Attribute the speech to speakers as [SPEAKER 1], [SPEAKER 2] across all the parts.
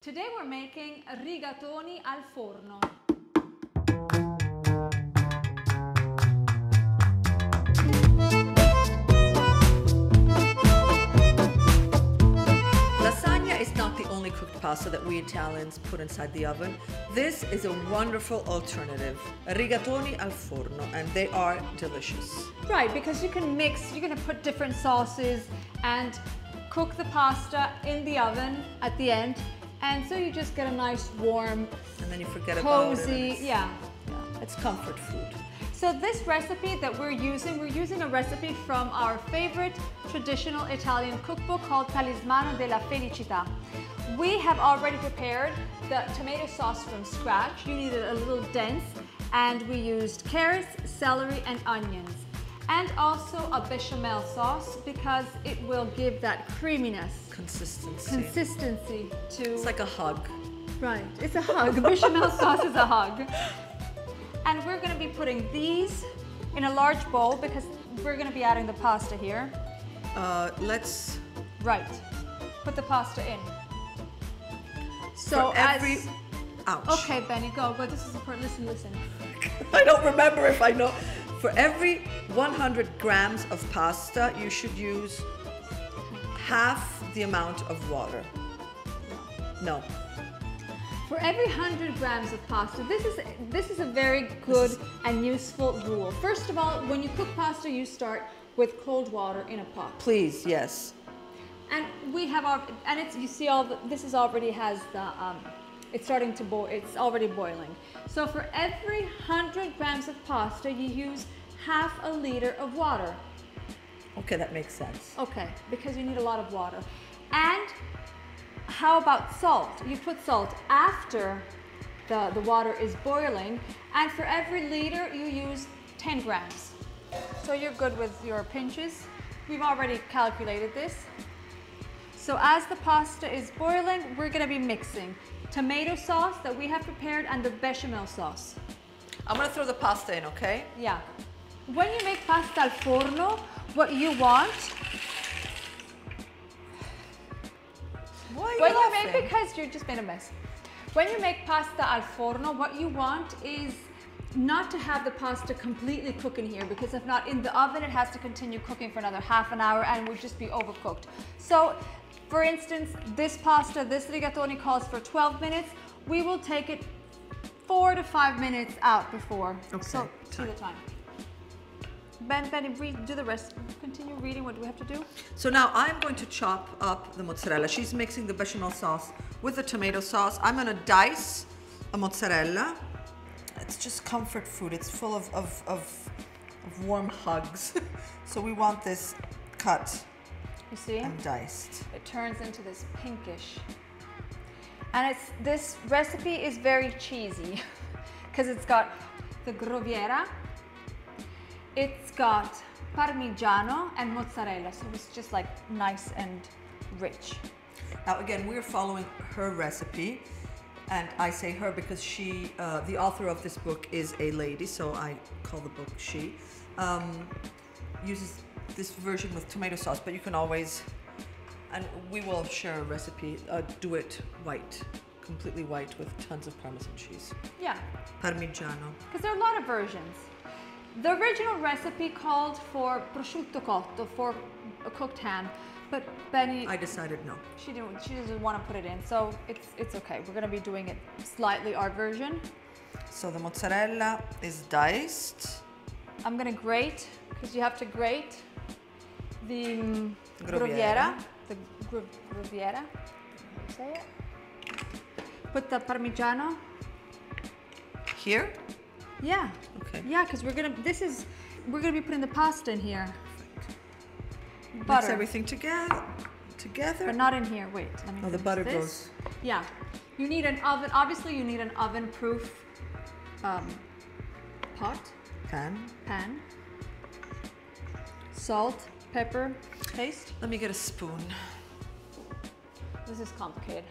[SPEAKER 1] Today we're making rigatoni al forno.
[SPEAKER 2] Lasagna is not the only cooked pasta that we Italians put inside the oven. This is a wonderful alternative. Rigatoni al forno, and they are delicious.
[SPEAKER 1] Right, because you can mix, you're going to put different sauces and cook the pasta in the oven at the end. And so you just get a nice warm,
[SPEAKER 2] and then you forget
[SPEAKER 1] cozy,
[SPEAKER 2] about it.
[SPEAKER 1] yeah.
[SPEAKER 2] It's comfort food.
[SPEAKER 1] So this recipe that we're using a recipe from our favorite traditional Italian cookbook called Talismano della Felicità. We have already prepared the tomato sauce from scratch. You need it a little dense, and we used carrots, celery, and onions. And also a bechamel sauce because it will give that creaminess. Consistency to...
[SPEAKER 2] It's like a hug.
[SPEAKER 1] Right, it's a hug. Bechamel sauce is a hug. And we're going to be putting these in a large bowl because we're going to be adding the pasta here. Right, put the pasta in. So
[SPEAKER 2] Ouch.
[SPEAKER 1] Okay, Benny, go. This is important. Listen.
[SPEAKER 2] I don't remember if I know. For every 100 grams of pasta, you should use half the amount of water. No.
[SPEAKER 1] For every 100 grams of pasta, this is a very good and useful rule. First of all, when you cook pasta, you start with cold water in a pot.
[SPEAKER 2] Please, yes.
[SPEAKER 1] And we have our, and it's, you see all the, this is already has the, it's starting to boil, it's already boiling. So for every 100 grams of pasta, you use half a liter of water.
[SPEAKER 2] Okay, that makes sense.
[SPEAKER 1] Okay, because you need a lot of water. And how about salt? You put salt after the water is boiling, and for every liter, you use 10 grams. So you're good with your pinches. We've already calculated this. So as the pasta is boiling, we're gonna be mixing tomato sauce that we have prepared and the bechamel sauce.
[SPEAKER 2] I'm gonna throw the pasta in, okay?
[SPEAKER 1] Yeah. When you make pasta al forno, what you want...
[SPEAKER 2] Why are you laughing?
[SPEAKER 1] Because you just made a mess. When you make pasta al forno, what you want is not to have the pasta completely cook in here, because if not, in the oven it has to continue cooking for another half an hour and would just be overcooked. So, for instance, this pasta, this rigatoni calls for 12 minutes. We will take it 4 to 5 minutes out before.
[SPEAKER 2] Okay.
[SPEAKER 1] So, to the time. Benny, do the rest. Continue reading. What do we have to do?
[SPEAKER 2] So now I'm going to chop up the mozzarella. She's mixing the bechamel sauce with the tomato sauce. I'm going to dice a mozzarella. It's just comfort food. It's full of warm hugs. So we want this cut.
[SPEAKER 1] You see?
[SPEAKER 2] And diced.
[SPEAKER 1] It turns into this pinkish. And this recipe is very cheesy because it's got the groviera. It's got parmigiano and mozzarella, so it's just like nice and rich.
[SPEAKER 2] Now again, we're following her recipe, and I say her because she, the author of this book is a lady, so I call the book she, uses this version with tomato sauce, but you can always, and we will share a recipe, do it white, completely white with tons of Parmesan cheese.
[SPEAKER 1] Yeah.
[SPEAKER 2] Parmigiano.
[SPEAKER 1] Because there are a lot of versions. The original recipe called for prosciutto cotto, for a cooked ham, but Benny...
[SPEAKER 2] I decided no.
[SPEAKER 1] She doesn't want to put it in, so it's okay. We're going to be doing it slightly our version.
[SPEAKER 2] So the mozzarella is diced.
[SPEAKER 1] I'm going to grate, because you have to grate the groviera. The groviera. How do you say it? Put the parmigiano.
[SPEAKER 2] Here?
[SPEAKER 1] Yeah.
[SPEAKER 2] Okay.
[SPEAKER 1] Yeah, because we're gonna be putting the pasta in here. Butter.
[SPEAKER 2] Mix everything together.
[SPEAKER 1] But not in here. Wait. Let me
[SPEAKER 2] the butter goes.
[SPEAKER 1] Yeah. You need an oven. Obviously, you need an oven-proof pot. Pan. Salt, pepper, taste.
[SPEAKER 2] Let me get a spoon.
[SPEAKER 1] This is complicated.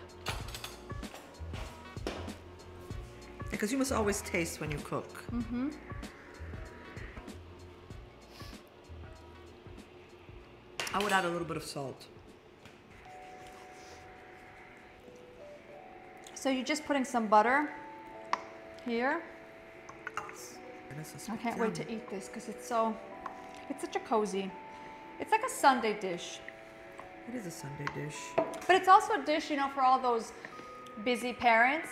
[SPEAKER 2] Because you must always taste when you cook.
[SPEAKER 1] Mm-hmm.
[SPEAKER 2] I would add a little bit of salt.
[SPEAKER 1] So you're just putting some butter here. I can't wait to eat this because it's such a cozy, it's like a Sunday dish.
[SPEAKER 2] It is a Sunday dish.
[SPEAKER 1] But it's also a dish, you know, for all those busy parents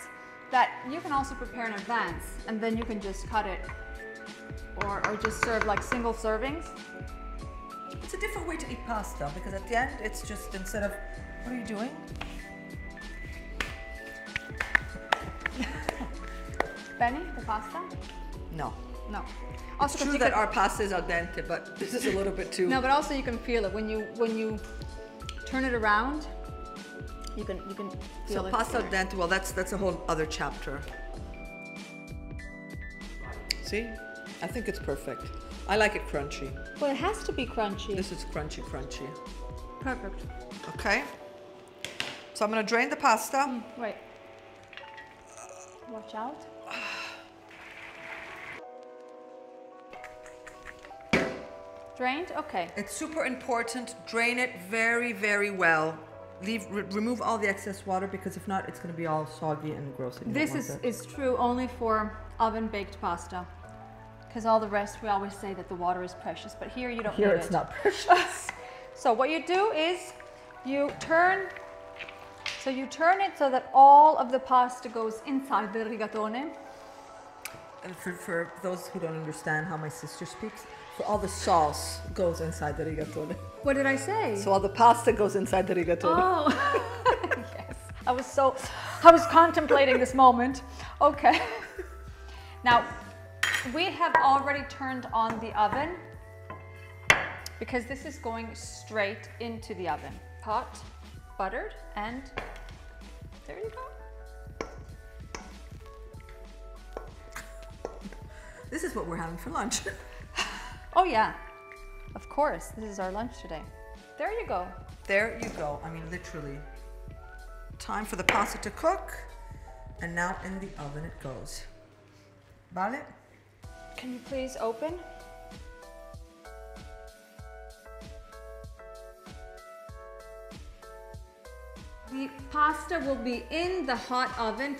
[SPEAKER 1] that you can also prepare in advance and then you can just cut it or just serve like single servings.
[SPEAKER 2] It's a different way to eat pasta because at the end it's just instead of, what are you doing?
[SPEAKER 1] Benny, the pasta?
[SPEAKER 2] No.
[SPEAKER 1] No.
[SPEAKER 2] Also, it's true that our pasta is al dente, but this is a little bit too.
[SPEAKER 1] No, but also you can feel it when you turn it around. You can feel
[SPEAKER 2] so
[SPEAKER 1] it.
[SPEAKER 2] So pasta al dente. Well, that's a whole other chapter. See, I think it's perfect. I like it crunchy.
[SPEAKER 1] Well, it has to be crunchy.
[SPEAKER 2] This is crunchy.
[SPEAKER 1] Perfect.
[SPEAKER 2] Okay. So I'm gonna drain the pasta.
[SPEAKER 1] Wait. Watch out. Drained? Okay.
[SPEAKER 2] It's super important. Drain it very, very well. Remove all the excess water because if not, it's going to be all soggy and gross. And
[SPEAKER 1] this is true only for oven-baked pasta. Because all the rest, we always say that the water is precious, but here you don't need it.
[SPEAKER 2] Here it's not precious.
[SPEAKER 1] So what you do is you turn it so that all of the pasta goes inside the rigatoni.
[SPEAKER 2] And for those who don't understand how my sister speaks, for all the sauce goes inside the rigatoni.
[SPEAKER 1] What did I say?
[SPEAKER 2] So all the pasta goes inside the rigatoni.
[SPEAKER 1] Oh, yes. I was contemplating this moment. Okay. Now, we have already turned on the oven because this is going straight into the oven. Hot, buttered, and there you go.
[SPEAKER 2] This is what we're having for lunch.
[SPEAKER 1] Oh yeah, of course. This is our lunch today. There you go.
[SPEAKER 2] There you go. I mean, literally. Time for the pasta to cook. And now in the oven it goes. Vale?
[SPEAKER 1] Can you please open? The pasta will be in the hot oven.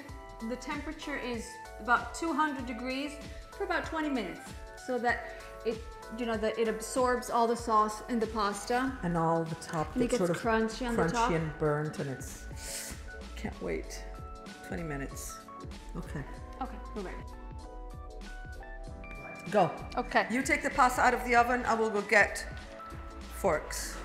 [SPEAKER 1] The temperature is about 200 degrees for about 20 minutes so that it absorbs all the sauce in the pasta.
[SPEAKER 2] And all the top
[SPEAKER 1] and it gets
[SPEAKER 2] sort of
[SPEAKER 1] crunchy on the top.
[SPEAKER 2] Crunchy and burnt, and it's, can't wait. 20 minutes. Okay.
[SPEAKER 1] Okay, we're ready.
[SPEAKER 2] Go.
[SPEAKER 1] Okay.
[SPEAKER 2] You take the pasta out of the oven, I will go get forks.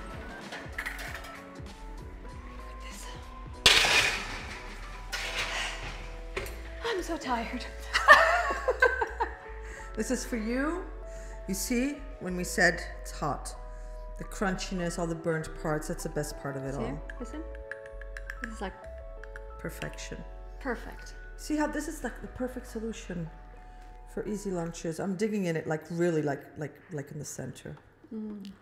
[SPEAKER 1] I'm so tired.
[SPEAKER 2] This is for you. You see, when we said it's hot, the crunchiness, all the burnt parts, that's the best part of it all.
[SPEAKER 1] Listen. This is like
[SPEAKER 2] perfection.
[SPEAKER 1] Perfect.
[SPEAKER 2] See how this is like the perfect solution for easy lunches. I'm digging in it like really like in the center. And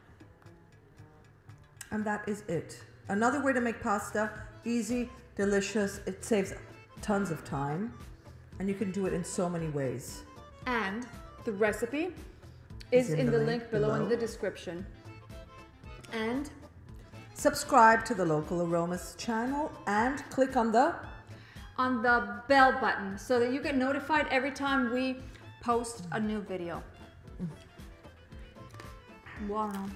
[SPEAKER 2] that is it. Another way to make pasta, easy, delicious. It saves tons of time and you can do it in so many ways.
[SPEAKER 1] And the recipe is in the link below in the description. And
[SPEAKER 2] subscribe to the local Aromas channel and click on the
[SPEAKER 1] bell button so that you get notified every time we post a new video. Wow.